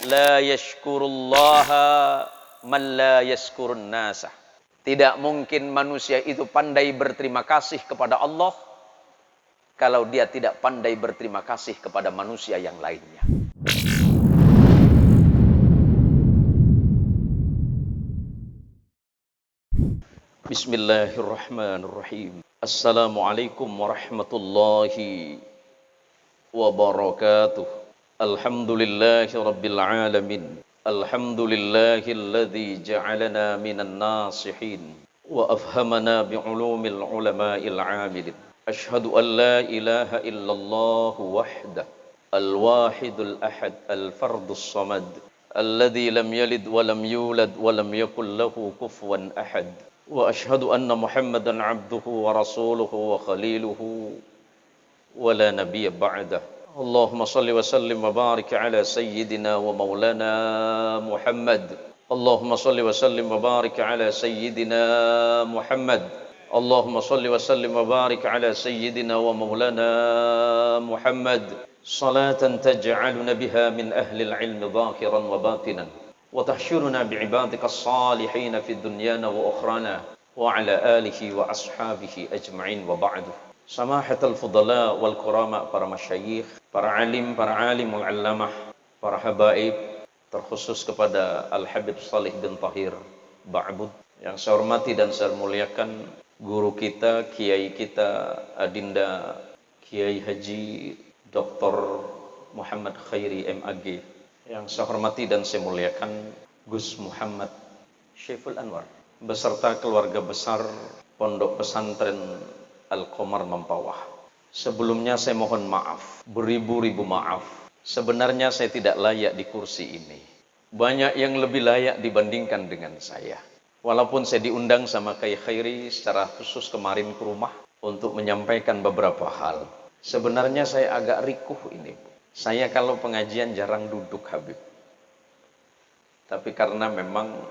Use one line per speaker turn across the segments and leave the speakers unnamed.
La yashkurullaha man la yashkurun nasa. Tidak mungkin manusia itu pandai berterima kasih kepada Allah kalau dia tidak pandai berterima kasih kepada manusia yang lainnya. Bismillahirrahmanirrahim. Assalamualaikum warahmatullahi wabarakatuh. Alhamdulillahi rabbil alamin. Alhamdulillahilladzi ja'alana minan nasihin wa afhamana bi'ulumil ulama'il 'amilin. Ashhadu an la ilaha illallah wahdah al-wahidul ahad al-fardus samad alladzi lam yalid wa lam yulad wa lam yakul lahu kufuwan ahad. Wa ashhadu anna Muhammadan 'abduhu wa rasuluhu wa khaliluhu wa la nabiyya ba'dah. Allahumma salli wa sallim wa barik ala sayyidina wa maulana Muhammad. Allahumma salli wa sallim wa barik ala sayyidina Muhammad. Allahumma salli wa sallim wa barik ala sayyidina wa maulana Muhammad. Salatan taj'aluna biha min ahli al-'ilmi zahiran wa batinan. وتحشرنا بعبادك الصالحين في دنيانا وأخرانا وعلى آله وأصحابه أجمعين وبعد. سماحة الفضلاء والكرامة para masyayikh, para alim al-allamah, para habaib, terkhusus kepada Al-Habib Salih bin Tahir Ba'bud yang saya hormati dan saya muliakan, guru kita, kiai kita, Adinda Kiai Haji Dr. Muhammad Khairi MAG, yang saya hormati dan saya muliakan Gus Muhammad Syaiful Anwar beserta keluarga besar Pondok Pesantren Al-Qamar Mempawah. Sebelumnya saya mohon maaf, beribu-ribu maaf. Sebenarnya saya tidak layak di kursi ini. Banyak yang lebih layak dibandingkan dengan saya. Walaupun saya diundang sama Kiai Khairi secara khusus kemarin ke rumah untuk menyampaikan beberapa hal. Sebenarnya saya agak rikuh ini. Saya kalau pengajian jarang duduk, Habib. Tapi karena memang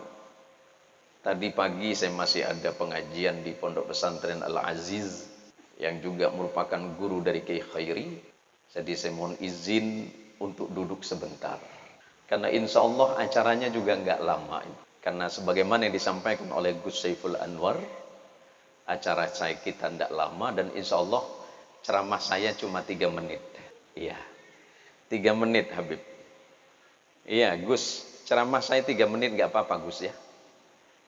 tadi pagi saya masih ada pengajian di Pondok Pesantren Al-Aziz yang juga merupakan guru dari Kiai Khairi. Jadi saya mohon izin untuk duduk sebentar. Karena insya Allah acaranya juga nggak lama. Karena sebagaimana yang disampaikan oleh Gus Saiful Anwar, acara saya kita tidak lama dan insya Allah ceramah saya cuma 3 menit. Iya. 3 menit, Habib. Iya, Gus, ceramah saya 3 menit nggak apa-apa, Gus ya.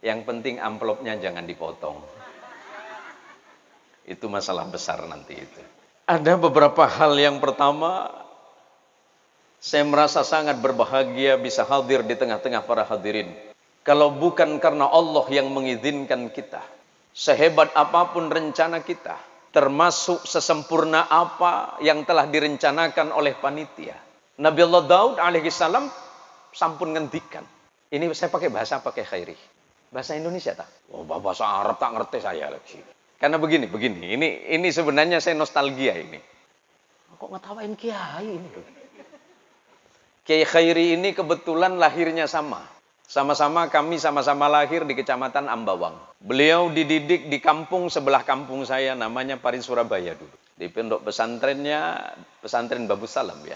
Yang penting amplopnya jangan dipotong. Itu masalah besar nanti itu. Ada beberapa hal. Yang pertama, saya merasa sangat berbahagia bisa hadir di tengah-tengah para hadirin. Kalau bukan karena Allah yang mengizinkan kita, sehebat apapun rencana kita, termasuk sesempurna apa yang telah direncanakan oleh panitia. Nabi Allah Daud alaihissalam sampun ngendikan. Ini saya pakai bahasa pakai Khairi. Bahasa Indonesia tak? Oh, bahasa Arab tak ngerti saya lagi. Karena begini. Ini sebenarnya saya nostalgia ini. Kok ngetawain Kiai ini? Kiai Khairi ini kebetulan lahirnya sama. Sama-sama kami sama-sama lahir di Kecamatan Ambawang. Beliau dididik di kampung sebelah kampung saya, namanya Parin Surabaya dulu. Di pondok pesantrennya, pesantren Babu Salam ya.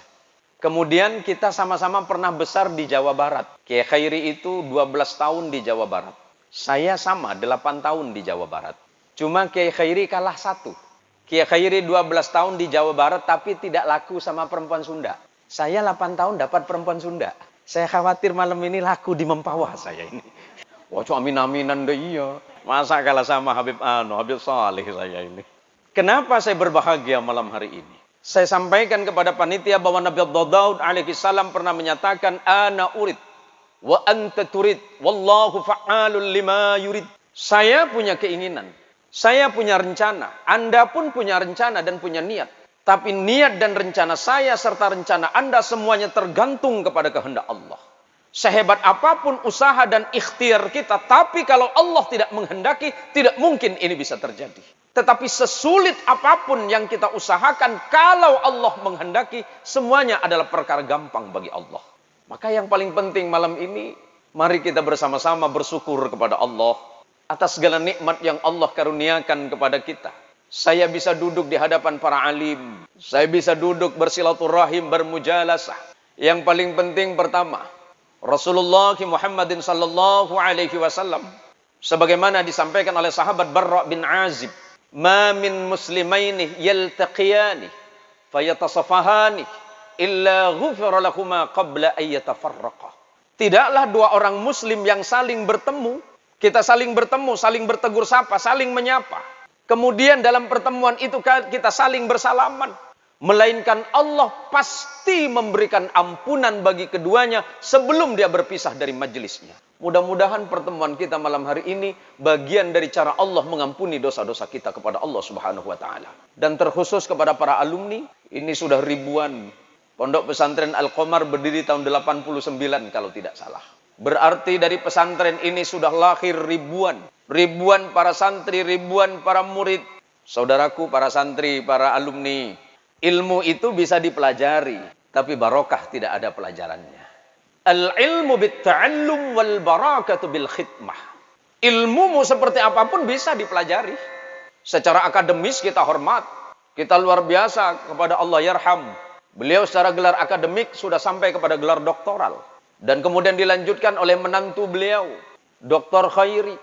Kemudian kita sama-sama pernah besar di Jawa Barat. Kiai Khairi itu 12 tahun di Jawa Barat. Saya sama 8 tahun di Jawa Barat. Cuma Kiai Khairi kalah 1. Kiai Khairi 12 tahun di Jawa Barat tapi tidak laku sama perempuan Sunda. Saya 8 tahun dapat perempuan Sunda. Saya khawatir malam ini laku di Mempawah saya ini. Wah, amin-aminan deh iya. Masa kalah sama Habib Salih saya ini. Kenapa saya berbahagia malam hari ini? Saya sampaikan kepada panitia bahwa Nabi Daud alaihissalam pernah menyatakan, ana urid wa anta turid wallahu fa'alul lima yurid. Saya punya keinginan, saya punya rencana, Anda pun punya rencana dan punya niat. Tapi niat dan rencana saya serta rencana Anda semuanya tergantung kepada kehendak Allah. Sehebat apapun usaha dan ikhtiar kita, tapi kalau Allah tidak menghendaki, tidak mungkin ini bisa terjadi. Tetapi sesulit apapun yang kita usahakan, kalau Allah menghendaki, semuanya adalah perkara gampang bagi Allah. Maka yang paling penting malam ini, mari kita bersama-sama bersyukur kepada Allah atas segala nikmat yang Allah karuniakan kepada kita. Saya bisa duduk di hadapan para alim. Saya bisa duduk bersilaturahim, bermujalasah. Yang paling penting pertama, Rasulullah Muhammadin sallallahu alaihi wasallam sebagaimana disampaikan oleh sahabat Barra bin Azib, "Ma min muslimaini yaltaqiyani fayatasafahani illa ghufira lahuma qabla an yatafarraqa." Tidaklah dua orang muslim yang saling bertemu, kita saling bertemu, saling bertegur sapa, saling menyapa. Kemudian dalam pertemuan itu kita saling bersalaman. Melainkan Allah pasti memberikan ampunan bagi keduanya sebelum dia berpisah dari majelisnya. Mudah-mudahan pertemuan kita malam hari ini bagian dari cara Allah mengampuni dosa-dosa kita kepada Allah Subhanahu wa taala. Dan terkhusus kepada para alumni, ini sudah ribuan. Pondok Pesantren Al-Qamar berdiri tahun 89 kalau tidak salah. Berarti dari pesantren ini sudah lahir ribuan para santri, ribuan para murid. Saudaraku, para santri, para alumni, ilmu itu bisa dipelajari, tapi barokah tidak ada pelajarannya. Al-ilmu bit-ta'allum wal barakatu bil khidmah. Ilmumu seperti apapun bisa dipelajari. Secara akademis kita hormat, kita luar biasa kepada Allah yarham. Beliau secara gelar akademik sudah sampai kepada gelar doktoral. Dan kemudian dilanjutkan oleh menantu beliau, Dr. Khairi.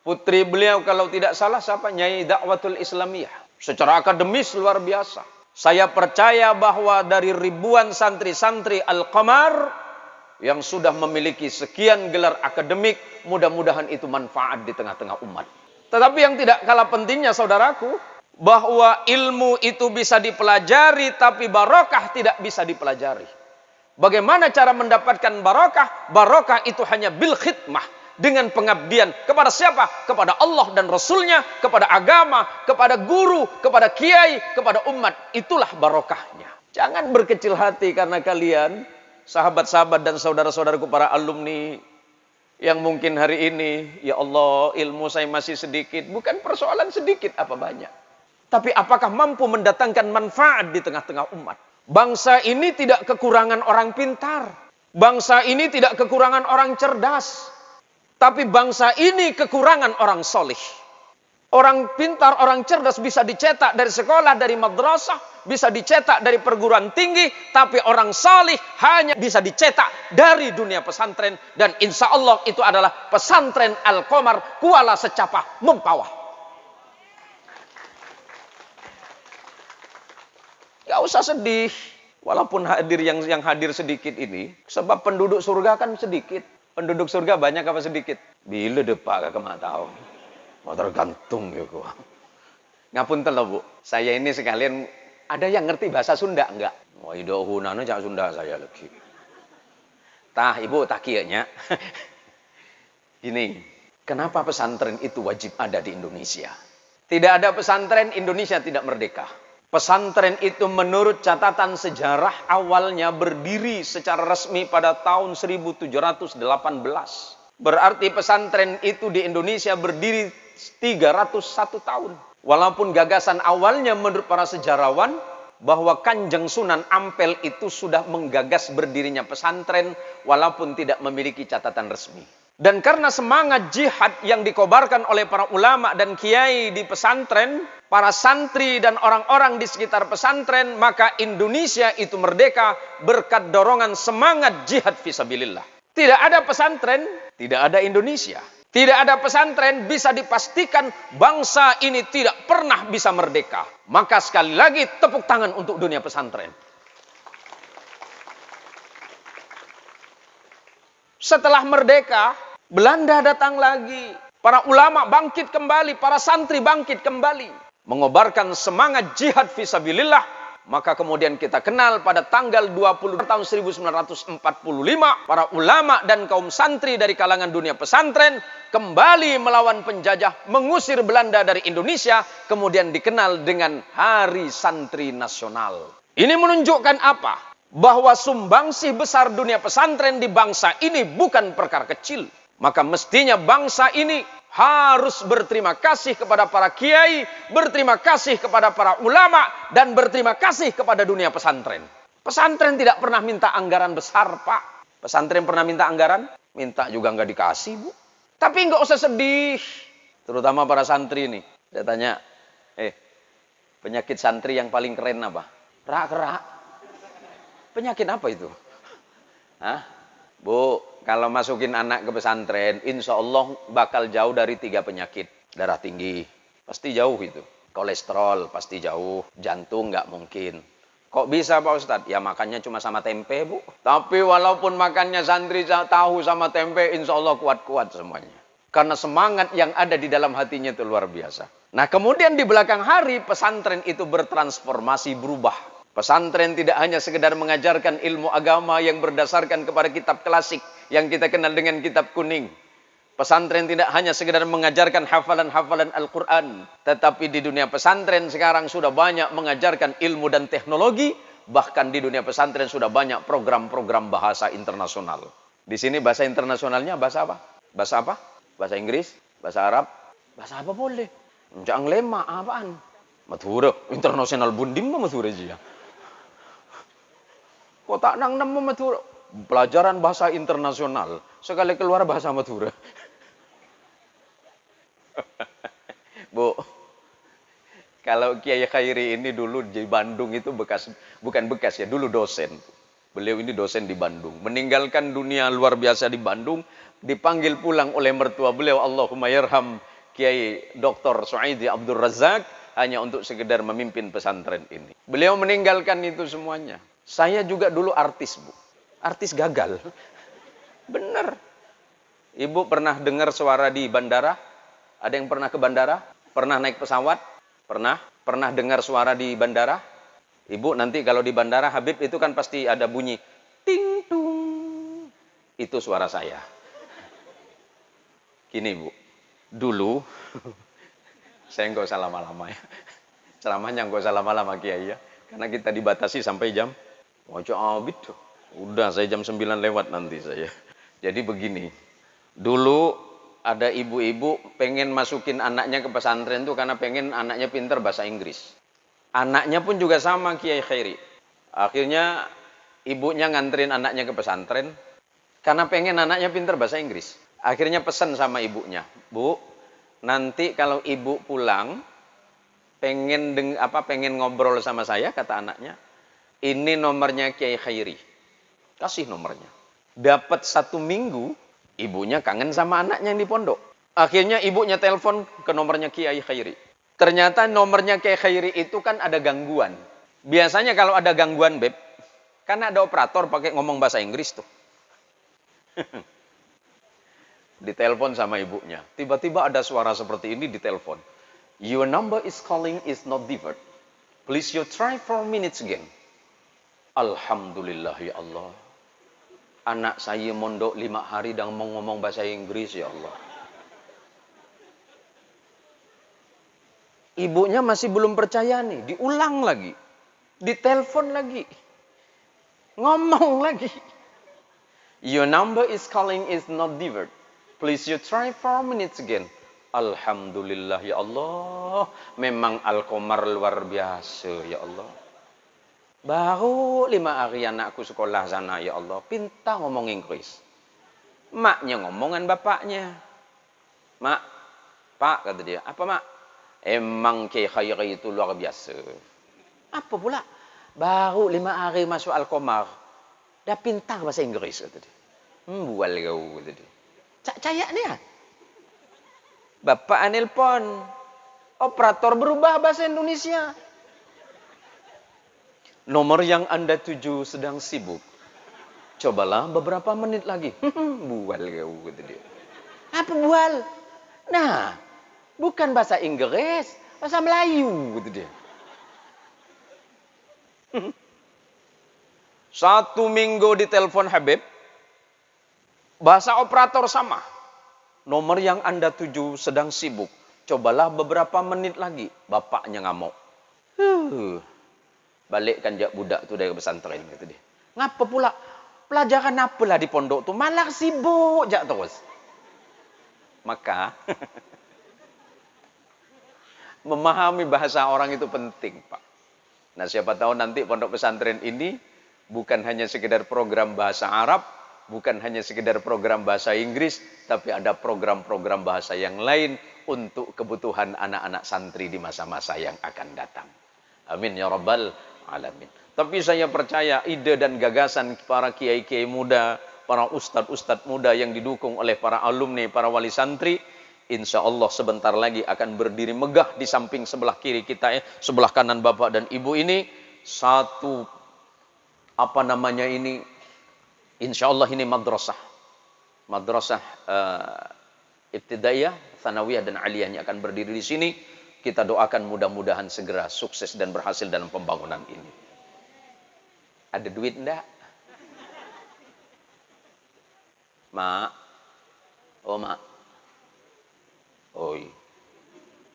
Putri beliau kalau tidak salah siapa? Nyai Da'watul Islamiyah. Secara akademis luar biasa. Saya percaya bahwa dari ribuan santri-santri Al-Qamar yang sudah memiliki sekian gelar akademik, mudah-mudahan itu manfaat di tengah-tengah umat. Tetapi yang tidak kalah pentingnya saudaraku, bahwa ilmu itu bisa dipelajari, tapi barokah tidak bisa dipelajari. Bagaimana cara mendapatkan barokah? Barokah itu hanya bil khidmah, dengan pengabdian kepada siapa? Kepada Allah dan Rasulnya, kepada agama, kepada guru, kepada kiai, kepada umat. Itulah barokahnya. Jangan berkecil hati karena kalian, sahabat-sahabat dan saudara-saudaraku para alumni, yang mungkin hari ini, ya Allah, ilmu saya masih sedikit. Bukan persoalan sedikit apa banyak, tapi apakah mampu mendatangkan manfaat di tengah-tengah umat. Bangsa ini tidak kekurangan orang pintar. Bangsa ini tidak kekurangan orang cerdas. Tapi bangsa ini kekurangan orang solih. Orang pintar, orang cerdas bisa dicetak dari sekolah, dari madrasah, bisa dicetak dari perguruan tinggi. Tapi orang solih hanya bisa dicetak dari dunia pesantren. Dan insya Allah itu adalah pesantren Al-Qamar Kuala Secapah Mempawah. Gak usah sedih. Walaupun yang hadir sedikit ini, sebab penduduk surga kan sedikit. Penduduk surga banyak apa sedikit? Bila depak kakak tahu. Mau tergantung ya gua. Ngapunten loh Bu. Saya ini sekalian ada yang ngerti bahasa Sunda enggak? Wah, ido hunana cak Sunda saya lagi. Tah Ibu tak kianya. Gini, kenapa pesantren itu wajib ada di Indonesia? Tidak ada pesantren, Indonesia tidak merdeka. Pesantren itu menurut catatan sejarah awalnya berdiri secara resmi pada tahun 1718. Berarti pesantren itu di Indonesia berdiri 301 tahun. Walaupun gagasan awalnya menurut para sejarawan bahwa Kanjeng Sunan Ampel itu sudah menggagas berdirinya pesantren walaupun tidak memiliki catatan resmi. Dan karena semangat jihad yang dikobarkan oleh para ulama dan kiai di pesantren, para santri dan orang-orang di sekitar pesantren, maka Indonesia itu merdeka berkat dorongan semangat jihad fisabilillah. Tidak ada pesantren, tidak ada Indonesia. Tidak ada pesantren, bisa dipastikan bangsa ini tidak pernah bisa merdeka. Maka sekali lagi tepuk tangan untuk dunia pesantren. Setelah merdeka, Belanda datang lagi. Para ulama bangkit kembali, para santri bangkit kembali. Mengobarkan semangat jihad fisabilillah. Maka kemudian kita kenal pada tanggal 20 tahun 1945. Para ulama dan kaum santri dari kalangan dunia pesantren kembali melawan penjajah, mengusir Belanda dari Indonesia. Kemudian dikenal dengan Hari Santri Nasional. Ini menunjukkan apa? Bahwa sumbangsih besar dunia pesantren di bangsa ini bukan perkara kecil. Maka mestinya bangsa ini harus berterima kasih kepada para kiai, berterima kasih kepada para ulama, dan berterima kasih kepada dunia pesantren. Pesantren tidak pernah minta anggaran besar, Pak. Pesantren pernah minta anggaran? Minta juga nggak dikasih, Bu. Tapi nggak usah sedih. Terutama para santri ini. Saya tanya, penyakit santri yang paling keren apa? Kerak-kerak. Penyakit apa itu? Hah?
Bu, kalau masukin anak ke pesantren, insya Allah bakal jauh dari 3 penyakit. Darah tinggi, pasti jauh itu. Kolesterol, pasti jauh. Jantung nggak mungkin. Kok bisa Pak Ustadz? Ya makannya cuma sama tempe, Bu. Tapi walaupun makannya santri tahu sama tempe, insya Allah kuat-kuat semuanya. Karena semangat yang ada di dalam hatinya itu luar biasa. Nah kemudian di belakang hari, pesantren itu bertransformasi, berubah. Pesantren tidak hanya sekedar mengajarkan ilmu agama yang berdasarkan kepada kitab klasik yang kita kenal dengan kitab kuning. Pesantren tidak hanya sekedar mengajarkan hafalan-hafalan Al-Quran. Tetapi di dunia pesantren sekarang sudah banyak mengajarkan ilmu dan teknologi. Bahkan di dunia pesantren sudah banyak program-program bahasa internasional. Di sini bahasa internasionalnya bahasa apa? Bahasa apa? Bahasa Inggris? Bahasa Arab? Bahasa apa boleh? Jangan lema apaan? Madhura. Internasional bundim mah madhura aja. Kok tak nang nemu Madura? Pelajaran bahasa internasional. Sekali keluar bahasa Madura. Bu, kalau Kiai Khairi ini dulu di Bandung itu bukan bekas ya, dulu dosen. Beliau ini dosen di Bandung. Meninggalkan dunia luar biasa di Bandung, dipanggil pulang oleh mertua beliau, Allahumma yarham Kiai Dr. Suaidi Abdul Razak, hanya untuk sekedar memimpin pesantren ini. Beliau meninggalkan itu semuanya. Saya juga dulu artis, Bu. Artis gagal. Bener. Ibu pernah dengar suara di bandara? Ada yang pernah ke bandara? Pernah naik pesawat? Pernah? Pernah dengar suara di bandara? Ibu nanti kalau di bandara, Habib itu kan pasti ada bunyi ting tung. Itu suara saya. Gini, Bu. Dulu, saya nggak usah lama-lama ya. Ceramahnya nggak usah lama-lama Kiai ya. Karena kita dibatasi sampai jam wajah abid. Udah saya jam 9 lewat nanti saya. Jadi begini. Dulu ada ibu-ibu pengen masukin anaknya ke pesantren tuh karena pengen anaknya pintar bahasa Inggris. Anaknya pun juga sama Kiai Khairi. Akhirnya ibunya nganterin anaknya ke pesantren karena pengen anaknya pintar bahasa Inggris. Akhirnya pesan sama ibunya, Bu, nanti kalau ibu pulang pengen ngobrol sama saya, kata anaknya. Ini nomornya Kiai Khairi. Kasih nomornya. Dapat 1 minggu, ibunya kangen sama anaknya yang di pondok. Akhirnya ibunya telepon ke nomornya Kiai Khairi. Ternyata nomornya Kiai Khairi itu kan ada gangguan. Biasanya kalau ada gangguan, Beb, kan ada operator pakai ngomong bahasa Inggris tuh. Ditelepon sama ibunya. Tiba-tiba ada suara seperti ini ditelepon. Your number is calling is not delivered. Please you try 4 minutes again. Alhamdulillah ya Allah. Anak saya mondok 5 hari dan mau ngomong bahasa Inggris ya Allah. Ibunya masih belum percaya nih. Diulang lagi. Ditelepon lagi. Ngomong lagi. Your number is calling is not delivered. Please you try 4 minutes again. Alhamdulillah ya Allah. Memang Al-Qamar luar biasa ya Allah. Baru 5 hari anakku sekolah sana ya Allah. Pintar ngomong Inggris. Maknya ngomongan bapaknya. Mak, Pak kata dia. Apa mak? Emang Kiai Khairi itu luar biasa. Apa pula? Baru 5 hari masuk Al-Qamar. Dah pintar bahasa Inggris kata dia. Bual kau kata dia. Cak-cayak dia. Bapak nelpon. Operator berubah bahasa Indonesia. Nomor yang Anda tuju sedang sibuk. Cobalah beberapa menit lagi. Bual kau kata dia. Apa bual? Nah, bukan bahasa Inggris, bahasa Melayu kata dia. 1 minggu ditelepon Habib. Bahasa operator sama. Nomor yang Anda tuju sedang sibuk. Cobalah beberapa menit lagi. Bapaknya ngamuk. Balikkan jak budak tu dari pesantren kata dia. Ngapa pula? Pelajaran apalah di pondok tu? Malah sibuk jak terus. Maka memahami bahasa orang itu penting, Pak. Nah, siapa tahu nanti pondok pesantren ini bukan hanya sekedar program bahasa Arab, bukan hanya sekedar program bahasa Inggris, tapi ada program-program bahasa yang lain untuk kebutuhan anak-anak santri di masa-masa yang akan datang. Amin ya rabbal alamin. Tapi saya percaya ide dan gagasan para kiai-kiai muda, para ustadz muda yang didukung oleh para alumni, para wali santri, insya Allah sebentar lagi akan berdiri megah di samping sebelah kiri kita, sebelah kanan bapak dan ibu ini. Satu, insya Allah ini madrasah ibtidaiyah, tsanawiyah dan aliyahnya akan berdiri di sini. Kita doakan mudah-mudahan segera sukses dan berhasil dalam pembangunan ini. Ada duit enggak? Mak. Oh, Mak. Oi.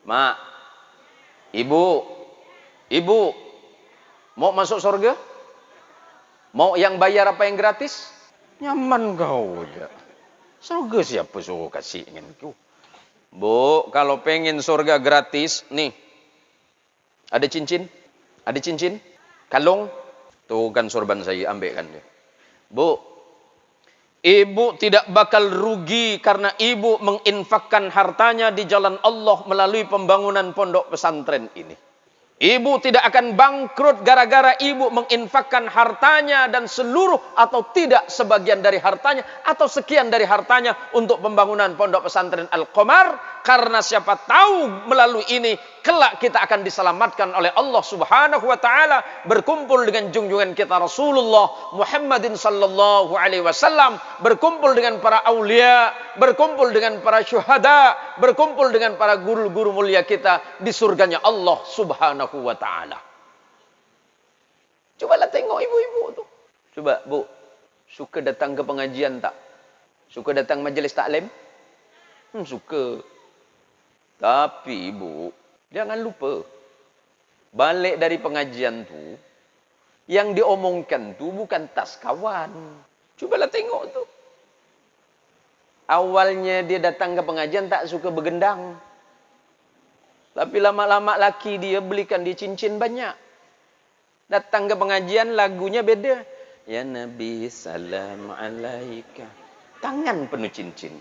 Mak. Ibu. Mau masuk surga? Mau yang bayar apa yang gratis? Nyaman kau aja. Surga siapa suruh kasih ingin kau? Bu, kalau pengen surga gratis, nih. Ada cincin? Kalung? Tuh kan sorban saya, ambil kan dia. Bu, ibu tidak bakal rugi karena ibu menginfakkan hartanya di jalan Allah melalui pembangunan pondok pesantren ini. Ibu tidak akan bangkrut gara-gara ibu menginfakkan hartanya dan seluruh atau tidak sebagian dari hartanya atau sekian dari hartanya untuk pembangunan pondok pesantren Al-Qamar, karena siapa tahu melalui ini kelak kita akan diselamatkan oleh Allah Subhanahu wa taala, berkumpul dengan junjungan kita Rasulullah Muhammadin sallallahu alaihi wasallam, berkumpul dengan para aulia, berkumpul dengan para syuhada, berkumpul dengan para guru-guru mulia kita di surganya Allah Subhanahu wa ta'ala. Cobalah tengok ibu-ibu tuh. Coba, Bu, suka datang ke pengajian tak? Suka datang majelis taklim? Suka. Tapi ibu, jangan lupa, balik dari pengajian tuh, yang diomongkan tuh bukan tas kawan. Cobalah tengok tuh. Awalnya dia datang ke pengajian tak suka begendang. Tapi lama-lama laki dia belikan dia cincin banyak. Datang ke pengajian lagunya beda. Ya Nabi salam alaika. Tangan penuh cincin.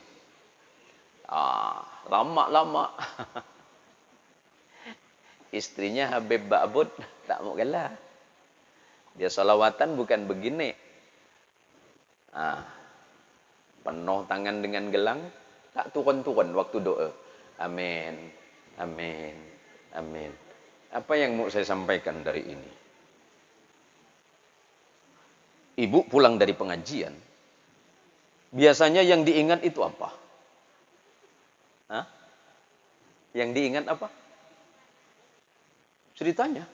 Lama-lama. Istrinya Habib Ba'bud tak mau kalah. Dia salawatan bukan begini. Penuh tangan dengan gelang. Tak turun-turun waktu doa. Amin. Amin. Amin. Apa yang mau saya sampaikan dari ini? Ibu pulang dari pengajian. Biasanya yang diingat itu apa? Yang diingat apa? Ceritanya.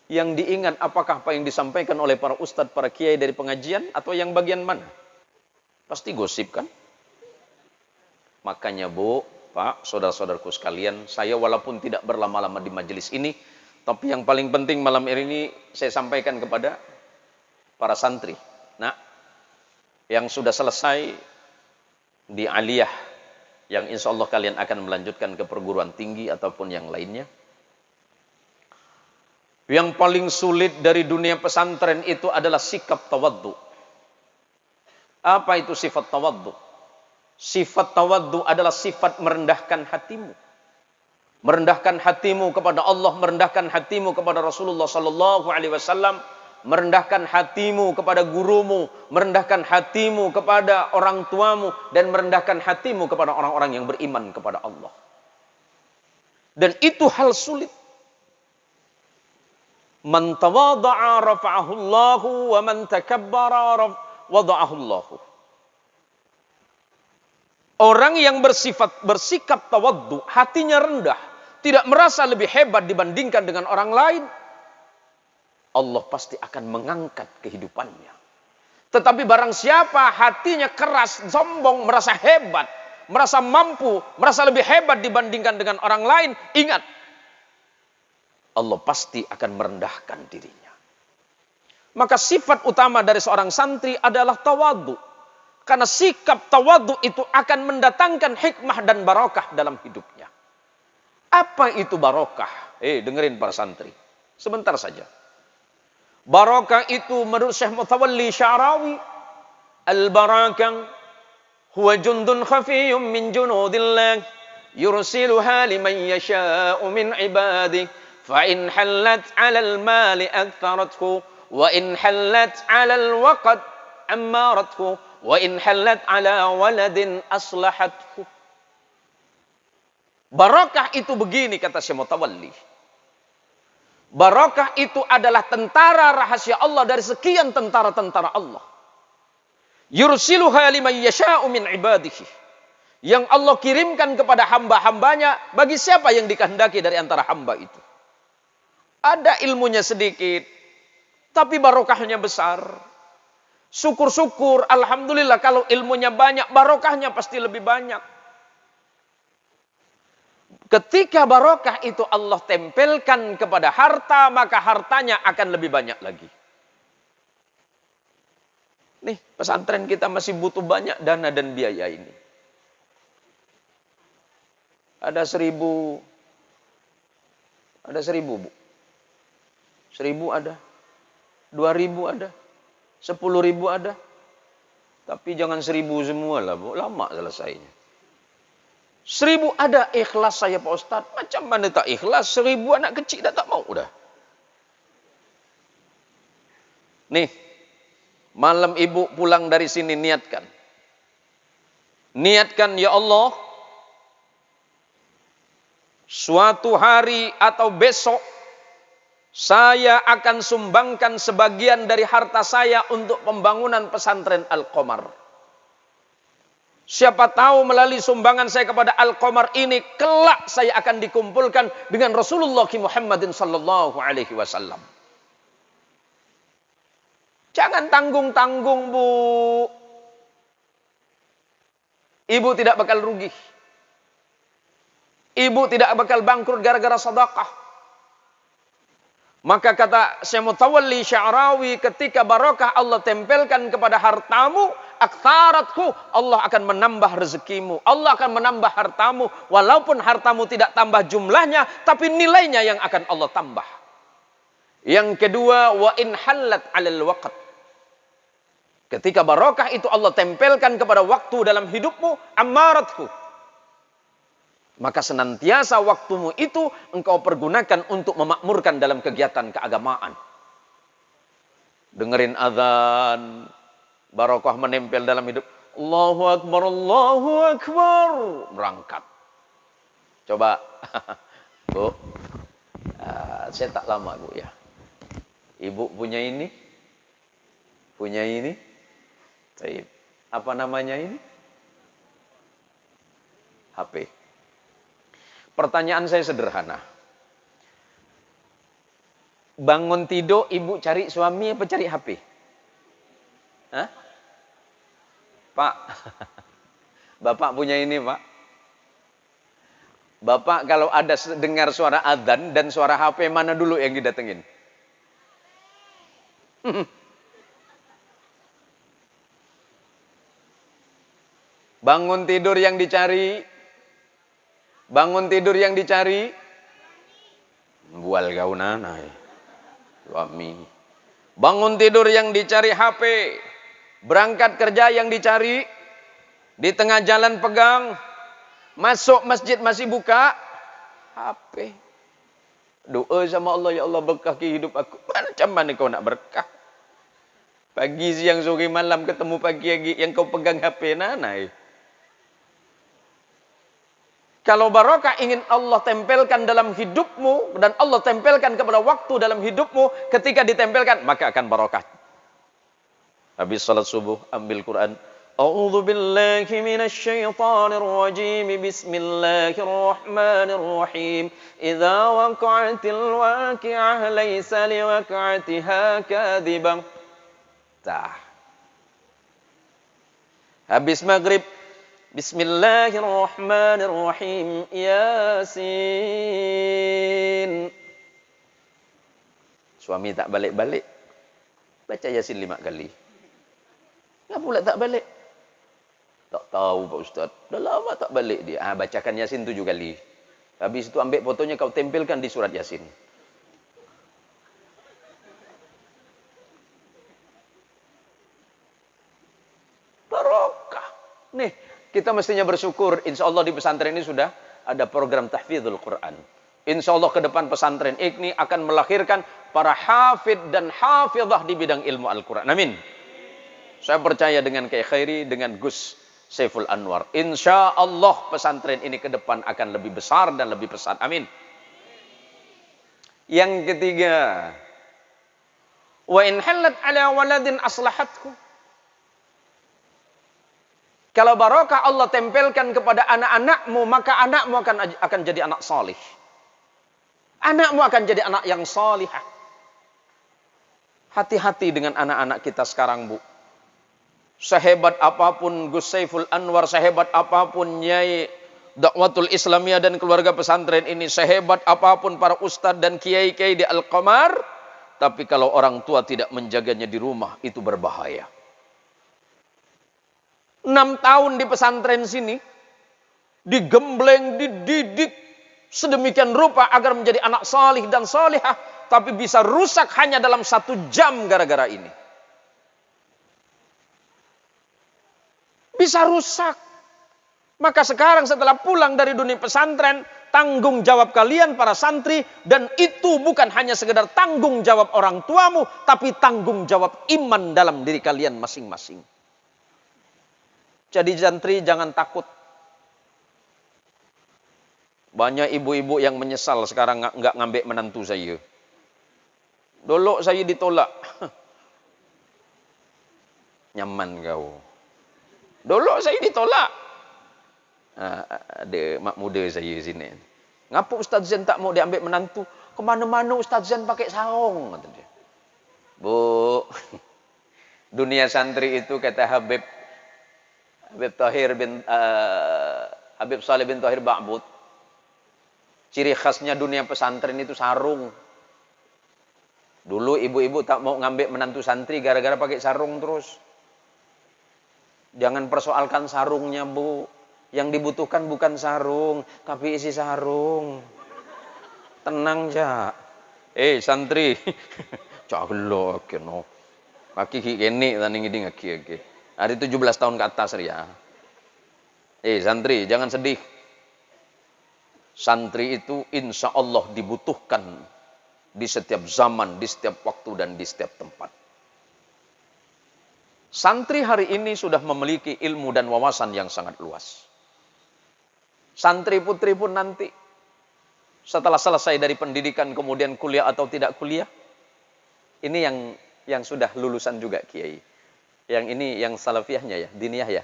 Yang diingat apakah apa yang disampaikan oleh para ustadz, para kiai dari pengajian, atau yang bagian mana? Pasti gosip kan? Makanya Bu, Pak, saudara-saudaraku sekalian, saya walaupun tidak berlama-lama di majelis ini, tapi yang paling penting malam ini saya sampaikan kepada para santri. Nah, yang sudah selesai di aliyah, yang insya Allah kalian akan melanjutkan ke perguruan tinggi ataupun yang lainnya. Yang paling sulit dari dunia pesantren itu adalah sikap tawaddu. Apa itu sifat tawaddu? Sifat tawaddu adalah sifat merendahkan hatimu. Merendahkan hatimu kepada Allah, merendahkan hatimu kepada Rasulullah sallallahu alaihi wasallam, merendahkan hatimu kepada gurumu, merendahkan hatimu kepada orang tuamu, dan merendahkan hatimu kepada orang-orang yang beriman kepada Allah. Dan itu hal sulit. Man tawadha'a rafa'ahu Allahu wa man takabbara wada'ahu Allahu. Orang yang bersikap tawaddu, hatinya rendah, tidak merasa lebih hebat dibandingkan dengan orang lain, Allah pasti akan mengangkat kehidupannya. Tetapi barang siapa hatinya keras, sombong, merasa hebat, merasa mampu, merasa lebih hebat dibandingkan dengan orang lain, ingat, Allah pasti akan merendahkan dirinya. Maka sifat utama dari seorang santri adalah tawaddu. Karena sikap tawadhu itu akan mendatangkan hikmah dan barokah dalam hidupnya. Apa itu barokah? Dengerin para santri. Sebentar saja. Barokah itu menurut Syekh Mutawalli Sya'rawi, al-barakah huwa jundun khafiyyun min junudillah yursiluha liman yasha'u min ibadihi fa in hallat 'alal mali aktharathu wa in hallat 'alal waqt ammarathu Wa in halat ala waladin aslahathu. Barokah itu begini kata Syekh Mutawalli. Barokah itu adalah tentara rahasia Allah dari sekian tentara-tentara Allah. Yursiluha liman yasha'u min ibadihi. Yang Allah kirimkan kepada hamba-hambanya bagi siapa yang dikehendaki dari antara hamba itu. Ada ilmunya sedikit, tapi barokahnya besar. Syukur-syukur, alhamdulillah kalau ilmunya banyak, barokahnya pasti lebih banyak. Ketika barokah itu Allah tempelkan kepada harta, maka hartanya akan lebih banyak lagi. Nih, pesantren kita masih butuh banyak dana dan biaya ini. Ada 1.000, Bu. 1.000 ada, 2.000 ada, 10.000 ada. Tapi jangan 1.000 semua lah, Bu. Lama selesainya. 1.000 ada, ikhlas saya Pak Ustadz. Macam mana tak ikhlas? 1.000 anak kecil dah tak mau dah. Nih, malam ibu pulang dari sini niatkan. Niatkan ya Allah, suatu hari atau besok saya akan sumbangkan sebagian dari harta saya untuk pembangunan pesantren Al-Qamar. Siapa tahu melalui sumbangan saya kepada Al-Qamar ini kelak saya akan dikumpulkan dengan Rasulullah Muhammadin sallallahu alaihi wasallam. Jangan tanggung-tanggung, Bu. Ibu tidak bakal rugi. Ibu tidak bakal bangkrut gara-gara sedekah. Maka kata Syekh Mutawalli Sya'rawi, ketika barokah Allah tempelkan kepada hartamu, aktsarathu, Allah akan menambah rezekimu. Allah akan menambah hartamu. Walaupun hartamu tidak tambah jumlahnya, tapi nilainya yang akan Allah tambah. Yang kedua, wa in halat 'alal waqt. Ketika barokah itu Allah tempelkan kepada waktu dalam hidupmu, ammarathu. Maka senantiasa waktumu itu engkau pergunakan untuk memakmurkan dalam kegiatan keagamaan. Dengerin azan, barokah menempel dalam hidup. Allahu Akbar, Allahu Akbar. Berangkat. Coba, Bu. Saya tak lama, Bu ya. Ibu punya ini. Punya ini. Baik. Apa namanya ini? HP. Pertanyaan saya sederhana. Bangun tidur, ibu cari suami apa cari HP? Hah? Pak, Bapak punya ini, Pak. Bapak kalau ada dengar suara adzan dan suara HP, mana dulu yang didatengin? Bangun tidur yang dicari. Bangun tidur yang dicari. Bual kau nanai. Suami. Bangun tidur yang dicari HP. Berangkat kerja yang dicari. Di tengah jalan pegang. Masuk masjid masih buka. HP. Doa sama Allah, ya Allah berkahi hidup aku. Macam mana kau nak berkah? Pagi, siang, sore, malam ketemu pagi lagi. Yang kau pegang HP nanai. Kalau barokah ingin Allah tempelkan dalam hidupmu dan Allah tempelkan kepada waktu dalam hidupmu, ketika ditempelkan maka akan barokah. Habis salat subuh ambil Quran. A'udzu billahi minasy syaithanir rajim. Bismillahirrahmanirrahim. Idza waqa'atil waqi'ah laysa liwaqa'atiha kadhibah. Tah. Habis maghrib Bismillahirrahmanirrahim. Yasin. Suami tak balik-balik. Baca Yasin 5 kali. Kenapa pula tak balik? Tak tahu Pak Ustaz. Dah lama tak balik dia. Bacakan Yasin 7 kali. Habis itu ambil fotonya kau tempelkan di surat Yasin. Barokah. Nih. Kita mestinya bersyukur, insya Allah di pesantren ini sudah ada program tahfidzul Quran. Insya Allah ke depan pesantren ini akan melahirkan para hafidh dan hafidhah di bidang ilmu Al-Quran. Amin. Saya percaya dengan Kiai Khairi, dengan Gus Saiful Anwar. Insya Allah pesantren ini ke depan akan lebih besar dan lebih besar. Amin. Yang ketiga, wa in halat ala waladin aslahatku. Kalau barokah Allah tempelkan kepada anak-anakmu, maka anakmu akan jadi anak salih. Anakmu akan jadi anak yang salihah. Hati-hati dengan anak-anak kita sekarang, Bu. Sehebat apapun Gus Saiful Anwar, sehebat apapun Nyai Dakwatul Islamiyah dan keluarga pesantren ini, sehebat apapun para ustadz dan kiai-kiai di Al-Qamar, tapi kalau orang tua tidak menjaganya di rumah, itu berbahaya. 6 tahun di pesantren sini, digembleng, dididik sedemikian rupa agar menjadi anak salih dan salihah, tapi bisa rusak hanya dalam 1 jam gara-gara ini. Bisa rusak. Maka sekarang setelah pulang dari dunia pesantren, tanggung jawab kalian para santri, dan itu bukan hanya sekedar tanggung jawab orang tuamu, tapi tanggung jawab iman dalam diri kalian masing-masing. Jadi santri jangan takut. Banyak ibu-ibu yang menyesal sekarang nggak ngambil menantu saya. Dulu saya ditolak. Nyaman kau. Dulu saya ditolak. Ada mak muda saya di sini. Ngapa Ustaz Zain tak mau diambil menantu? Kemana-mana Ustaz Zain pakai sarung. Kata dia. Bu, dunia santri itu kata Habib Saleh bin Tahir Ba'bud, ciri khasnya dunia pesantren itu sarung. Dulu ibu-ibu tak mau ngambil menantu santri gara-gara pakai sarung terus. Jangan persoalkan sarungnya, Bu. Yang dibutuhkan bukan sarung, tapi isi sarung. Tenang, ja. Santri. Cagelo keno. Kaki kene tani ngiding aki. Hari 17 tahun ke atas ya. Santri, jangan sedih. Santri itu insya Allah dibutuhkan di setiap zaman, di setiap waktu, dan di setiap tempat. Santri hari ini sudah memiliki ilmu dan wawasan yang sangat luas. Santri putri pun nanti setelah selesai dari pendidikan kemudian kuliah atau tidak kuliah, ini yang sudah lulusan juga Kiai. Yang ini yang salafiyahnya ya, diniyah ya.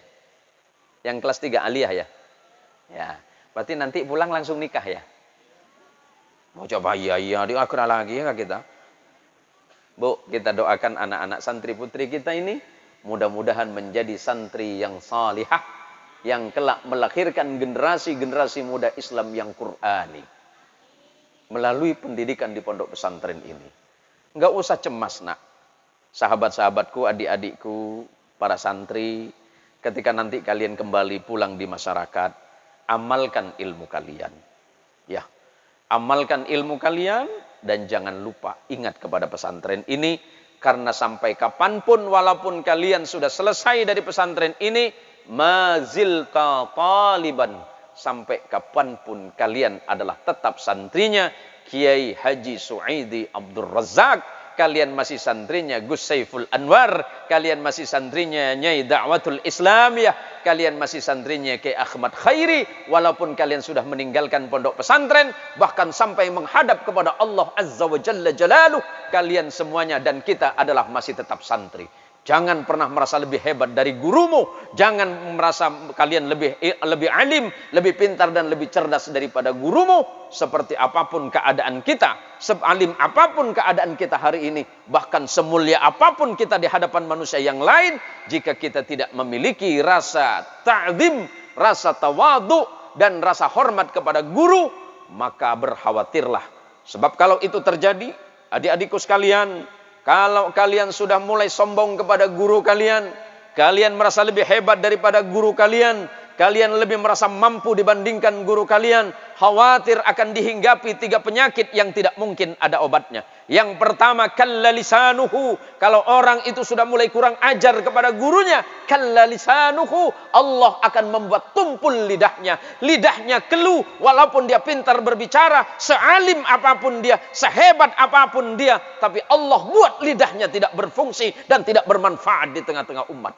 Yang kelas 3 aliyah ya. Ya, berarti nanti pulang langsung nikah ya. Mau coba iya di akhir lagi ya kita. Bu, kita doakan anak-anak santri putri kita ini mudah-mudahan menjadi santri yang salihah, yang kelak melahirkan generasi-generasi muda Islam yang Qur'ani melalui pendidikan di pondok pesantren ini. Enggak usah cemas, nak. Sahabat-sahabatku, adik-adikku, para santri, ketika nanti kalian kembali pulang di masyarakat, amalkan ilmu kalian. Ya, amalkan ilmu kalian dan jangan lupa ingat kepada pesantren ini, karena sampai kapanpun walaupun kalian sudah selesai dari pesantren ini, mazilta taliban, sampai kapanpun kalian adalah tetap santrinya Kiai Haji Su'idi Abdul Razak. Kalian masih santrinya Gus Saiful Anwar, kalian masih santrinya Nyai Dakwatul Islamiyah, kalian masih santrinya Kiai Ahmad Khairi, walaupun kalian sudah meninggalkan pondok pesantren, bahkan sampai menghadap kepada Allah Azza wa Jalla Jalaluh, kalian semuanya dan kita adalah masih tetap santri. Jangan pernah merasa lebih hebat dari gurumu. Jangan merasa kalian lebih alim, lebih pintar dan lebih cerdas daripada gurumu. Seperti apapun keadaan kita, sealim apapun keadaan kita hari ini, bahkan semulia apapun kita di hadapan manusia yang lain, jika kita tidak memiliki rasa ta'zim, rasa tawadu, dan rasa hormat kepada guru, maka berkhawatirlah. Sebab kalau itu terjadi, adik-adikku sekalian, kalau kalian sudah mulai sombong kepada guru kalian, kalian merasa lebih hebat daripada guru kalian, kalian lebih merasa mampu dibandingkan guru kalian, khawatir akan dihinggapi 3 penyakit yang tidak mungkin ada obatnya. Yang pertama, kalla lisanuhu. Kalau orang itu sudah mulai kurang ajar kepada gurunya, kalla lisanuhu, Allah akan membuat tumpul lidahnya. Lidahnya keluh, walaupun dia pintar berbicara, sealim apapun dia, sehebat apapun dia, tapi Allah buat lidahnya tidak berfungsi dan tidak bermanfaat di tengah-tengah umat.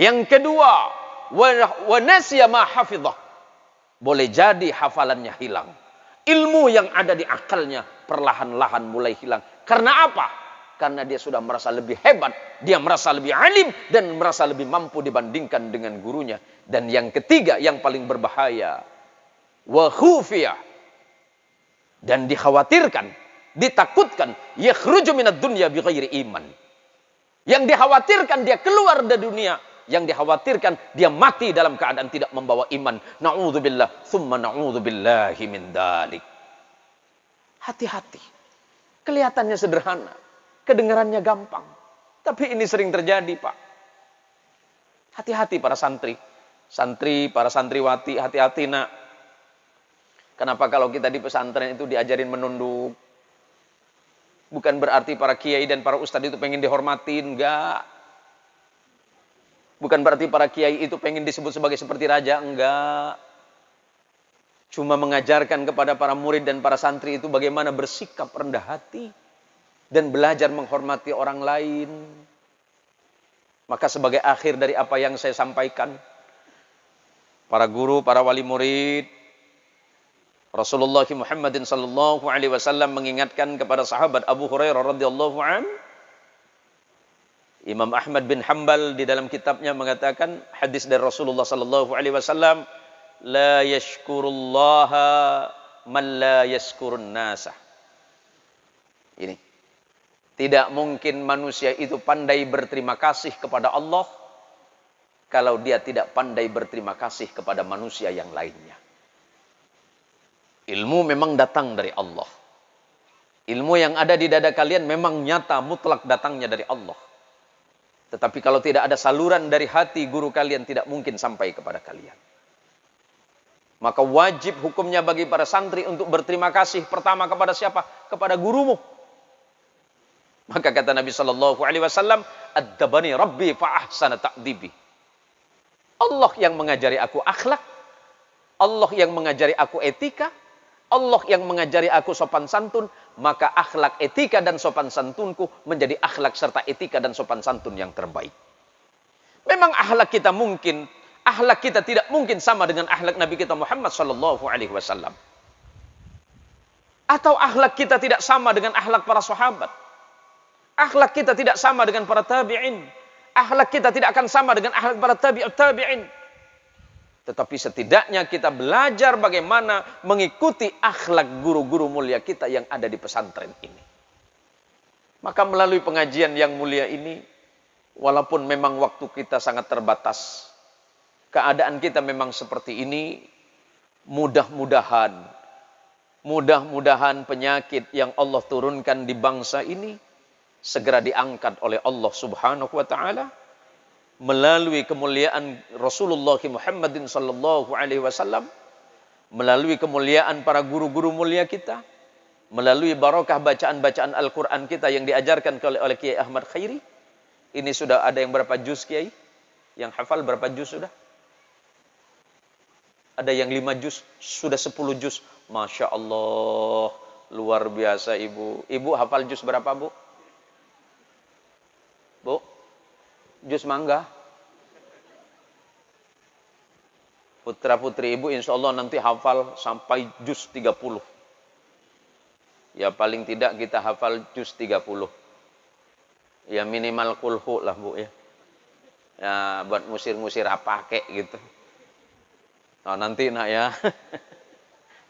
Yang kedua, wa nasiya ma hafidhah. Boleh jadi hafalannya hilang. Ilmu yang ada di akalnya perlahan-lahan mulai hilang. Karena apa? Karena dia sudah merasa lebih hebat, dia merasa lebih alim, dan merasa lebih mampu dibandingkan dengan gurunya. Dan yang ketiga, yang paling berbahaya, wa khufiyah, dan dikhawatirkan, ditakutkan, yakhruju minad dunya bighairi iman. Yang dikhawatirkan dia keluar dari dunia, yang dikhawatirkan dia mati dalam keadaan tidak membawa iman. Na'udzubillah, thumma na'udzubillahi min dalik. Hati-hati. Kelihatannya sederhana, kedengarannya gampang, tapi ini sering terjadi, Pak. Hati-hati para santri, para santriwati, hati-hati nak. Kenapa kalau kita di pesantren itu diajarin menunduk? Bukan berarti para kiai dan para ustadz itu pengen dihormatin, enggak. Bukan berarti para kiai itu pengen disebut sebagai seperti raja, enggak. Cuma mengajarkan kepada para murid dan para santri itu bagaimana bersikap rendah hati dan belajar menghormati orang lain. Maka sebagai akhir dari apa yang saya sampaikan, para guru, para wali murid, Rasulullah Muhammadin sallallahu alaihi wasallam mengingatkan kepada sahabat Abu Hurairah radhiyallahu an. Imam Ahmad bin Hanbal di dalam kitabnya mengatakan hadis dari Rasulullah sallallahu alaihi wasallam, la yashkurullaha man la yashkurun nasa. Ini. Tidak mungkin manusia itu pandai berterima kasih kepada Allah kalau dia tidak pandai berterima kasih kepada manusia yang lainnya. Ilmu memang datang dari Allah. Ilmu yang ada di dada kalian memang nyata mutlak datangnya dari Allah. Tetapi kalau tidak ada saluran dari hati guru kalian, tidak mungkin sampai kepada kalian. Maka wajib hukumnya bagi para santri untuk berterima kasih pertama kepada siapa? Kepada gurumu. Maka kata Nabi sallallahu alaihi wasallam, "Addabani Rabbi fa ahsana ta'dibi." Allah yang mengajari aku akhlak, Allah yang mengajari aku etika, Allah yang mengajari aku sopan santun, maka akhlak, etika, dan sopan santunku menjadi akhlak serta etika dan sopan santun yang terbaik. Memang akhlak kita tidak mungkin sama dengan akhlak Nabi kita Muhammad sallallahu alaihi wasallam. Atau akhlak kita tidak sama dengan akhlak para sahabat. Akhlak kita tidak sama dengan para tabi'in. Akhlak kita tidak akan sama dengan akhlak para tabi'in. Tetapi setidaknya kita belajar bagaimana mengikuti akhlak guru-guru mulia kita yang ada di pesantren ini. Maka melalui pengajian yang mulia ini, walaupun memang waktu kita sangat terbatas, keadaan kita memang seperti ini, mudah-mudahan penyakit yang Allah turunkan di bangsa ini segera diangkat oleh Allah Subhanahu wa taala melalui kemuliaan Rasulullah Muhammadin sallallahu alaihi wasallam, melalui kemuliaan para guru-guru mulia kita, melalui barakah bacaan-bacaan Al-Qur'an kita yang diajarkan oleh Kiai Ahmad Khairi. Ini sudah ada yang berapa juz, Kiai? Yang hafal berapa juz sudah? Ada yang 5 juz, sudah 10 juz. Masya Allah, luar biasa Ibu. Ibu hafal juz berapa, Bu? Bu? Juz mangga. Putra-putri Ibu insya Allah nanti hafal sampai juz 30. Ya paling tidak kita hafal juz 30. Ya minimal kulhu lah Bu ya. Ya buat musir-musir apa kek gitu. Nah, nanti nak ya.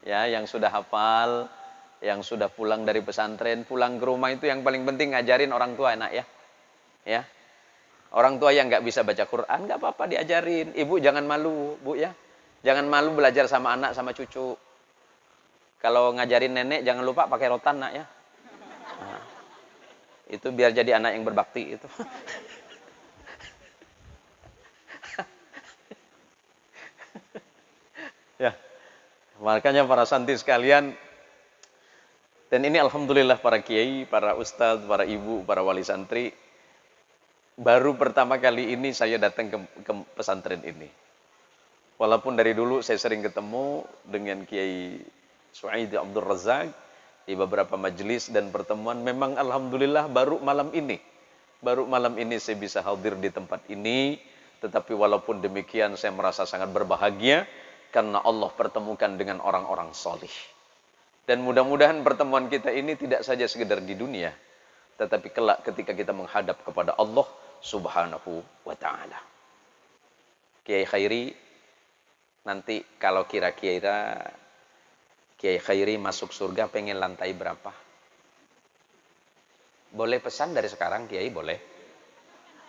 Ya yang sudah hafal, yang sudah pulang dari pesantren, pulang ke rumah itu yang paling penting ngajarin orang tua nak ya. Ya. Orang tua yang nggak bisa baca Quran, nggak apa-apa diajarin. Ibu jangan malu, Bu ya. Jangan malu belajar sama anak, sama cucu. Kalau ngajarin nenek, jangan lupa pakai rotan, nak ya. Nah, itu biar jadi anak yang berbakti itu. Ya, Makanya para santri sekalian, dan ini alhamdulillah para kiai, para ustadz, para ibu, para wali santri, baru pertama kali ini saya datang ke pesantren ini. Walaupun dari dulu saya sering ketemu dengan Kiai Suaidi Abdul Razak di beberapa majelis dan pertemuan, memang alhamdulillah baru malam ini saya bisa hadir di tempat ini. Tetapi walaupun demikian saya merasa sangat berbahagia karena Allah pertemukan dengan orang-orang solih. Dan mudah-mudahan pertemuan kita ini tidak saja sekedar di dunia, tetapi kelak ketika kita menghadap kepada Allah Subhanahu wa ta'ala. Kiai Khairi, nanti kalau kira-kira Kiai Khairi masuk surga pengen lantai berapa? Boleh pesan dari sekarang Kiai, boleh.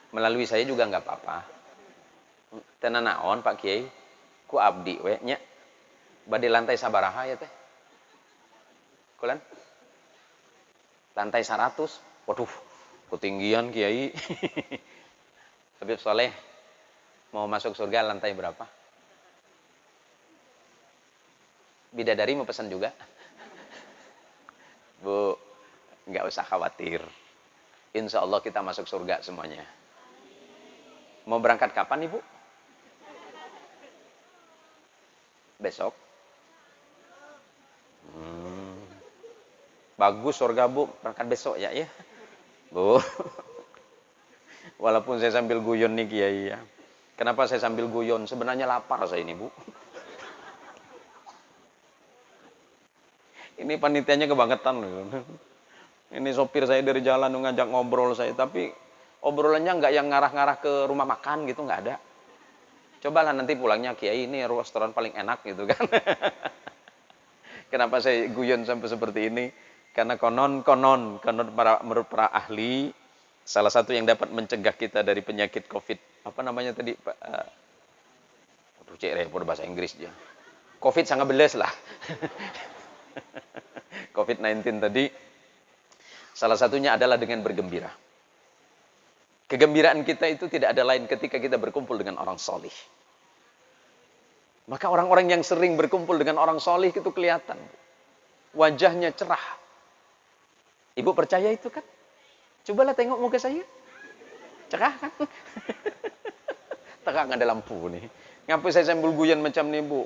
Melalui saya juga nggak apa-apa. Tenan naon Pak Kiai, ku abdi we nya. Bade lantai sabaraha ya teh? Kulan? Lantai 100. Waduh, ketinggian Kiai. Habib Soleh mau masuk surga lantai berapa? Bidadari mau pesan juga? Bu, nggak usah khawatir. Insya Allah kita masuk surga semuanya. Mau berangkat kapan Ibu? Besok? Bagus surga Bu, berangkat besok ya ya. Bu, walaupun saya sambil guyon nih Kiai ya. Kenapa saya sambil guyon? Sebenarnya lapar saya ini Bu. Ini panitianya kebangetan loh. Ini sopir saya dari jalan ngajak ngobrol saya, tapi obrolannya nggak yang ngarah-ngarah ke rumah makan gitu, nggak ada. Cobalah nanti pulangnya Kiai, ini restoran paling enak gitu kan. Kenapa saya guyon sampai seperti ini? Karena konon menurut para ahli, salah satu yang dapat mencegah kita dari penyakit COVID, apa namanya tadi Pak? Aduh, cek repot bahasa Inggris dia. COVID sangat beles lah. COVID-19 tadi, salah satunya adalah dengan bergembira. Kegembiraan kita itu tidak ada lain ketika kita berkumpul dengan orang solih. Maka orang-orang yang sering berkumpul dengan orang solih itu kelihatan. Wajahnya cerah. Ibu percaya itu kan? Cobalah tengok muka saya. Cerah kan? Terang ada lampu nih. Ngapa saya sambil guyon macam nih Bu?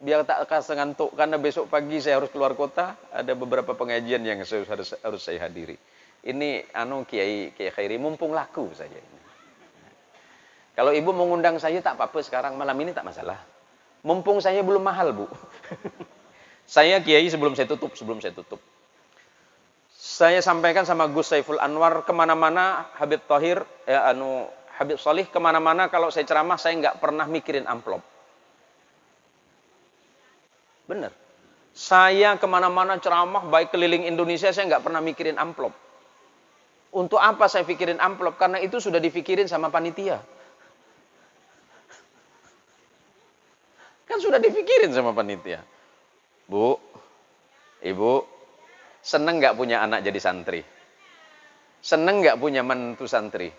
Biar tak rasa ngantuk, karena besok pagi saya harus keluar kota, ada beberapa pengajian yang harus saya hadiri. Ini Kiai Khairi, mumpung laku saja ini. Kalau Ibu mengundang saya tak apa-apa sekarang, malam ini tak masalah. Mumpung saya belum mahal Bu. Saya Kiai sebelum saya tutup. Saya sampaikan sama Gus Saiful Anwar, kemana-mana Habib Thohir, Habib Solih, kemana-mana kalau saya ceramah saya nggak pernah mikirin amplop. Benar. Saya kemana-mana ceramah, baik keliling Indonesia, saya nggak pernah mikirin amplop. Untuk apa saya pikirin amplop? Karena itu sudah dipikirin sama panitia. Kan sudah dipikirin sama panitia. Bu, Ibu, seneng nggak punya anak jadi santri? Seneng nggak punya menantu santri?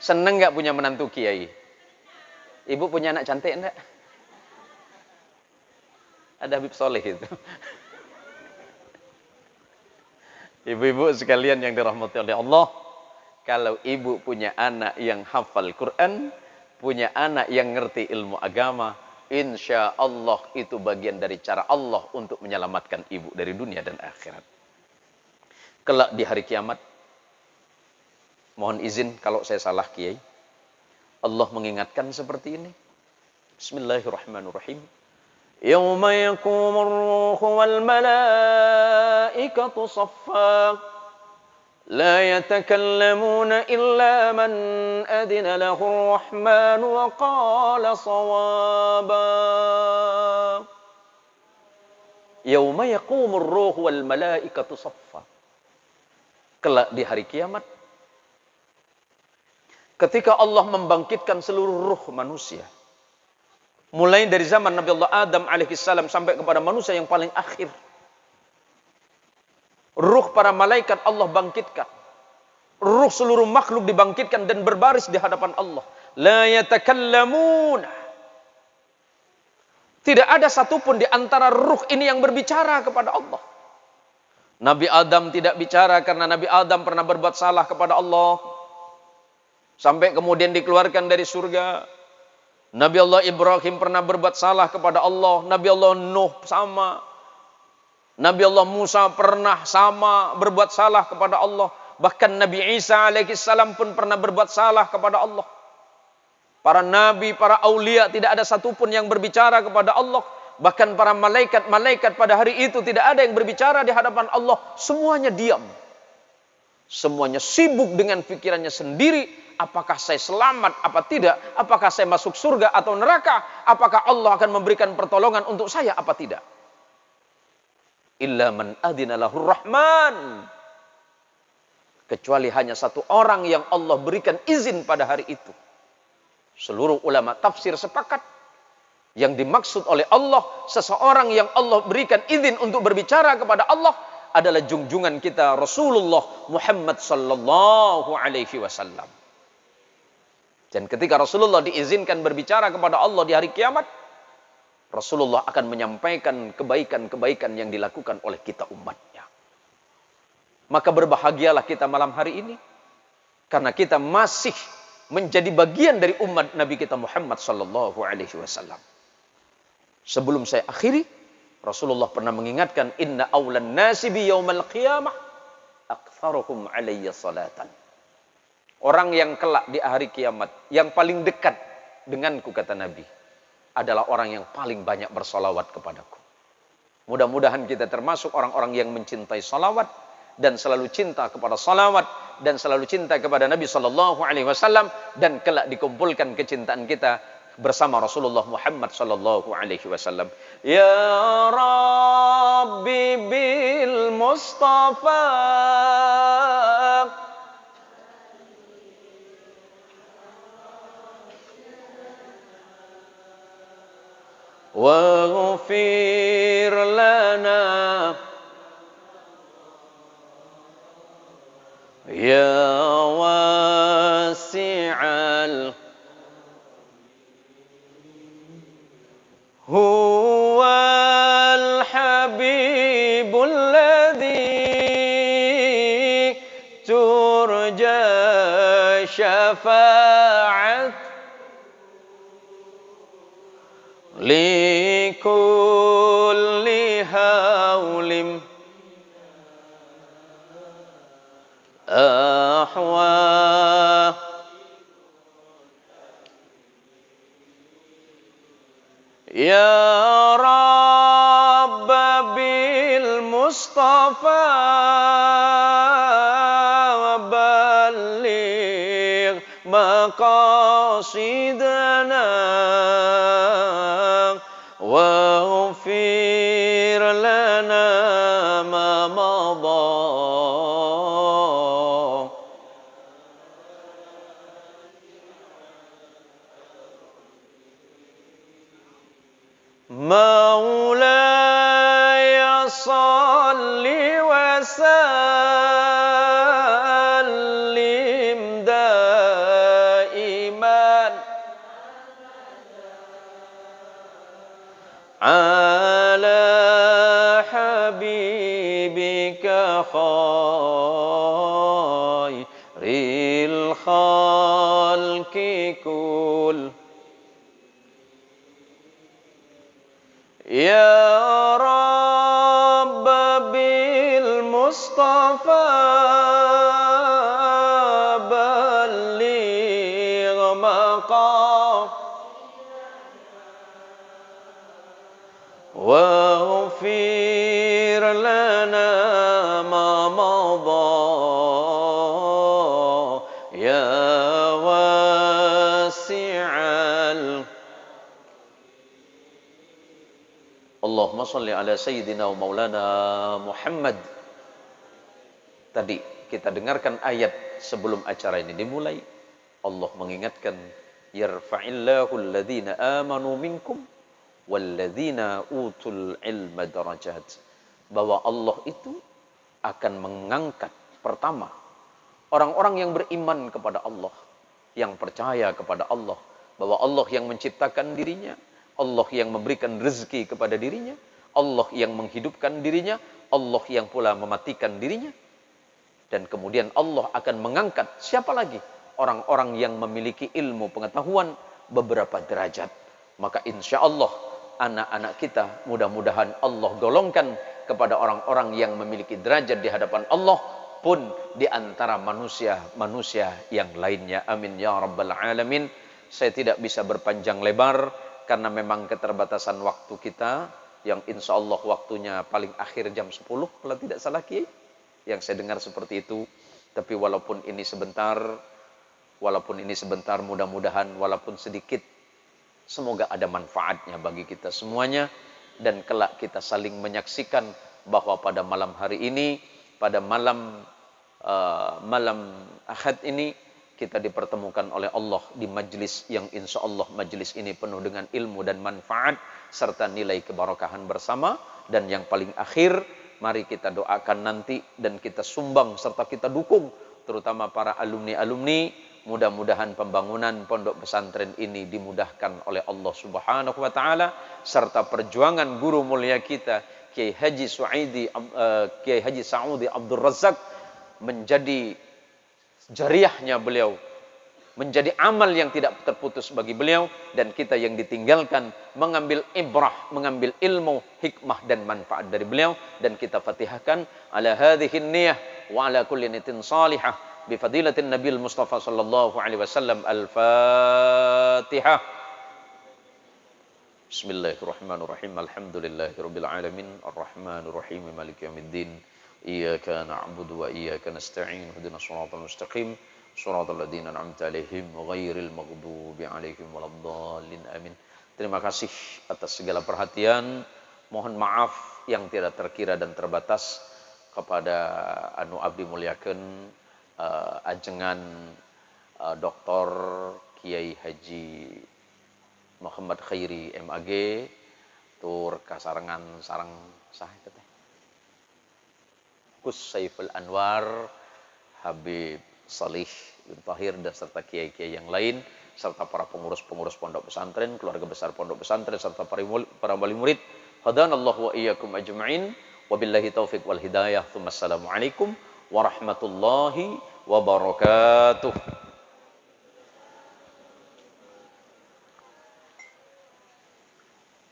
Seneng nggak punya menantu kiai? Ibu punya anak cantik enggak? Ada Habib Soleh itu. Ibu-ibu sekalian yang dirahmati oleh Allah, kalau ibu punya anak yang hafal Quran, punya anak yang ngerti ilmu agama, insya Allah itu bagian dari cara Allah untuk menyelamatkan ibu dari dunia dan akhirat. Kelak di hari kiamat, mohon izin kalau saya salah Kiai, Allah mengingatkan seperti ini. Bismillahirrahmanirrahim. يوم يقوم الروح والملائكة صفا لا يتكلمون إلا من أذن له الرحمن وقال صوابا يوم يقوم الروح والملائكة صفا. Kelak di hari kiamat, ketika Allah membangkitkan seluruh ruh manusia, mulai dari zaman Nabi Allah Adam alaihissalam sampai kepada manusia yang paling akhir. Ruh para malaikat Allah bangkitkan. Ruh seluruh makhluk dibangkitkan dan berbaris di hadapan Allah. La yatakallamuna. Tidak ada satupun di antara ruh ini yang berbicara kepada Allah. Nabi Adam tidak bicara karena Nabi Adam pernah berbuat salah kepada Allah. Sampai kemudian dikeluarkan dari surga. Nabi Allah Ibrahim pernah berbuat salah kepada Allah. Nabi Allah Nuh sama. Nabi Allah Musa pernah sama berbuat salah kepada Allah. Bahkan Nabi Isa alaihissalam pun pernah berbuat salah kepada Allah. Para nabi, para aulia tidak ada satupun yang berbicara kepada Allah. Bahkan para malaikat pada hari itu tidak ada yang berbicara di hadapan Allah. Semuanya diam. Semuanya sibuk dengan pikirannya sendiri. Apakah saya selamat, apa tidak? Apakah saya masuk surga atau neraka? Apakah Allah akan memberikan pertolongan untuk saya, apa tidak? Illa man adina lahur rahman. Kecuali hanya satu orang yang Allah berikan izin pada hari itu. Seluruh ulama tafsir sepakat. Yang dimaksud oleh Allah, seseorang yang Allah berikan izin untuk berbicara kepada Allah adalah junjungan kita Rasulullah Muhammad sallallahu alaihi wasallam. Dan ketika Rasulullah diizinkan berbicara kepada Allah di hari kiamat, Rasulullah akan menyampaikan kebaikan-kebaikan yang dilakukan oleh kita umatnya. Maka berbahagialah kita malam hari ini. Karena kita masih menjadi bagian dari umat Nabi kita Muhammad sallallahu alaihi wasallam. Sebelum saya akhiri, Rasulullah pernah mengingatkan, inna awlan nasi bi yaumal qiyamah aktsaruhum alayya salatan. Orang yang kelak di hari kiamat, yang paling dekat denganku, kata Nabi, adalah orang yang paling banyak bersalawat kepadaku. Mudah-mudahan kita termasuk orang-orang yang mencintai salawat dan selalu cinta kepada salawat dan selalu cinta kepada Nabi sallallahu alaihi wasallam, dan kelak dikumpulkan kecintaan kita bersama Rasulullah Muhammad sallallahu alaihi wasallam. Ya Rabbi bil Mustafa waghfir lana ya wasi'al huwal habibul ladzi turja syafa'at likulli haulim ahwa ya Rabb bil Mustafa balligh maqasidana waghfir lana ma madha. Maulaya salli wa sallim daiman ala habibika khairil khalqi kul. Ya Rabb bil Mustafa balligh maqam waghfir lana ma madha ya wasi'al. Allahumma salli ala sayyidina wa maulana Muhammad. Tadi kita dengarkan ayat sebelum acara ini dimulai. Allah mengingatkan, yarfa'illahu alladhina amanu minkum walladhina utul ilma darajat. Bahwa Allah itu akan mengangkat pertama orang-orang yang beriman kepada Allah, yang percaya kepada Allah, bahwa Allah yang menciptakan dirinya, Allah yang memberikan rezeki kepada dirinya, Allah yang menghidupkan dirinya, Allah yang pula mematikan dirinya. Dan kemudian Allah akan mengangkat siapa lagi? Orang-orang yang memiliki ilmu pengetahuan beberapa derajat. Maka insya Allah anak-anak kita mudah-mudahan Allah golongkan kepada orang-orang yang memiliki derajat di hadapan Allah pun di antara manusia yang lainnya. Amin ya rabbal alamin. Saya tidak bisa berpanjang lebar karena memang keterbatasan waktu kita yang insya Allah waktunya paling akhir jam 10 kalau tidak salah Kiai. Yang saya dengar seperti itu. Tapi walaupun ini sebentar mudah-mudahan walaupun sedikit semoga ada manfaatnya bagi kita semuanya dan kelak kita saling menyaksikan bahwa pada malam hari ini, pada malam Ahad ini kita dipertemukan oleh Allah di majlis yang insya Allah majlis ini penuh dengan ilmu dan manfaat serta nilai keberkahan bersama. Dan yang paling akhir, mari kita doakan nanti dan kita sumbang serta kita dukung terutama para alumni-alumni. Mudah-mudahan pembangunan pondok pesantren ini dimudahkan oleh Allah Subhanahu wa taala serta perjuangan guru mulia kita Kiai Haji Saudi Abdul Razak menjadi jariahnya beliau, menjadi amal yang tidak terputus bagi beliau, dan kita yang ditinggalkan mengambil ibrah, mengambil ilmu, hikmah dan manfaat dari beliau. Dan kita fatihahkan ala hadhihi niyah wa ala kulli niyatin salihah bifadilatin Nabil Mustafa sallallahu alaihi wasallam. Al-Fatihah. Bismillahirrahmanirrahim. Alhamdulillahirabbil alamin arrahmanir rahim maliki yaumiddin. Iyyaka na'budu wa iyyaka nasta'in. Ihdinas shiratal mustaqim. Shiratal ladzina an'amta 'alaihim ghairil maghdubi 'alaihim waladdallin. Amin. Terima kasih atas segala perhatian. Mohon maaf yang tidak terkira dan terbatas kepada anu abdi mulyakeun ajengan Dr. Kiai Haji Muhammad Khairi MAG tur kasarengan sareng saha eta teh Gus Saiful Anwar, Habib Salih bin Tahir dan serta kiai-kiai yang lain serta para pengurus-pengurus pondok pesantren, keluarga besar pondok pesantren serta para wali murid. Hadanallahu wa iyyakum ajma'in. Wabillahi taufiq wal hidayah. Assalamualaikum warahmatullahi wabarakatuh.